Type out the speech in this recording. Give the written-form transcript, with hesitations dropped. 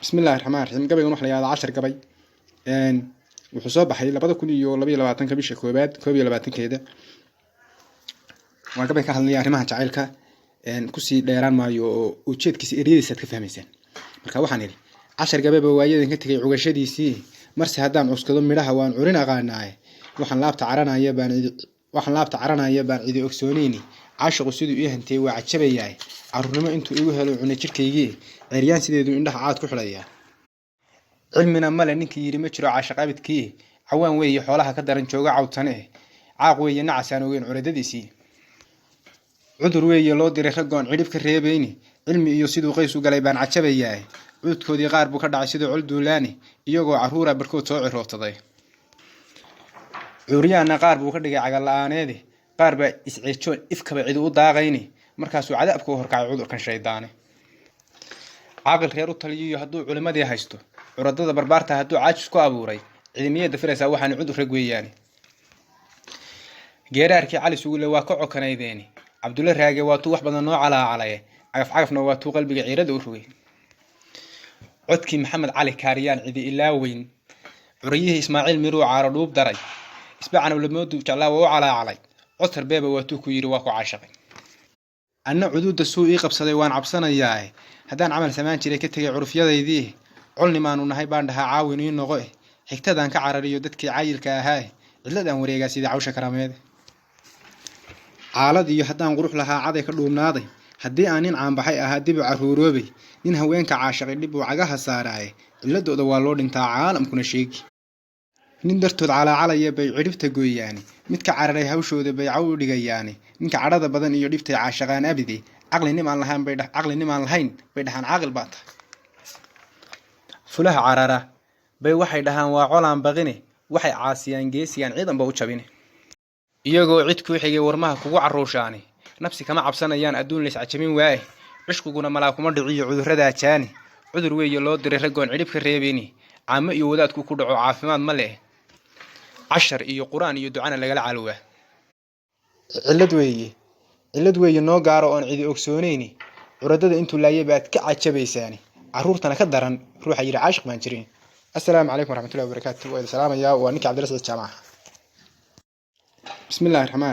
بسم الله الرحمن الرحيم قبل نروح لهذا 10 قبل wuxuu soo baxay 2022 ka bisha koobaad 2022keeda waa gabay ka hadlaya arrimaha jacaylka ku sii dheeraan maayo oo ujeedkiisa eriyadiisa ka fahmaysan marka waxaan yiri 10 gabay waayadan ka tagay cugashadiisii marsi haddaan cuskado midhaha waan curin aqaanaay waxaan laabta caranaya baan cidi ogsoonayni caashiqu siduu ii hantay waa cajabayaay carruurnimo intuu igu helo cunay jirkaygii ciryaan sideedu indhaha caad ku xidhaya cilmina male ninkii yiri ma jiro caashiq abidkii cawaan weeye xoolaha ka daran jooga cawtane caaq weeye nacasaan ogeyn curadadiisii cudur weeye loo diray ragoon cidhib ka reebayni cilmi iyo siduu qays u galay baan cajabayaay cudkoodii qaar buu ka dhacay sidoo culduulaani iyagoo carruura barkood soo cirootaday curyaana qaar buu ka dhigay cagal la'aaneedi qaar baa isceejoon ifkaba cid u daaqayni markaasuu cadaabku horkacay cudurkan shaydaane caaqil reer u taliyo hadduu culimadii haysto curadada barbaarta hadduu caajis ku abuuray cilmiyada firaysa waxaan cudur rag weeyaan geeraarkii cali suule waa ka cokanaydeeni cabdulla raage waa tuu wax badan noo calaacalay cagafna waa tuu qalbiga ciirada u rugay codkii maxamed cali kaariyaan cidi ilaaweyn curiyihii ismaaciil miruu caaro dhuub daray isbacana lamoodu jeclaa waa u calaacalay codar beeba waa tuu ku yiri waa ku caashaqay anna cududa suu ii qabsaday waan cabsanayaa haddaan camal samaan jiray ka tagay curufyadaydii culnimaanu nahay baan dhahaa caawin ii noqo xigtadan ka carariyo dadkii caayilka ahaa cidladan wareegaa sida cawsha karameed caalad iyo haddaan qurux lahaa caday ka dhuumnaaday haddii aan nin caan baxay ahaa dib u caruuroobay nin haweenka caashaqay dhib uu cagaha saaraaye ciladooda waa loo dhintaa caalamkuna sheegi nin dartood calaacalaya bay cidhibta gooyaani midka cararay hawshooda bay caw u dhigayaani ninka cadhada badan iyo dhibtay caashaqaan abidi caqlinimaan lahayn bay dhahaan caaqil baa tahay fulaha carara bay waxay dhahaan waa colaan baqine waxay caasiyaan geesiyaan ciidanba u jabine iyagoo cid ku xigay warmaha kugu caruushaani nafsi kama cabsanayaan adduun leys cajabin waaye cishkuguna malaa kuma dhiciyo cudurrada jaani cudur weeye loo diray ragoon cidhib ka reebeyni caamo iyo wadaadku ku dhaco caafimaad ma leh cashar iyo quraan iyo ducana lagala calowaa cillad weeye noo gaaro oon cidi ogsoonayni curadada intuu laayay baad ka cajabaysaani carruurtana ka daran ruuxa yiri caashiq baan jirin assalaamu calaykum waraxmatullahi wabarakaatuh wa salaam ya wa ninka cabdirasaaq jaamaca bismillaahir rahmaanir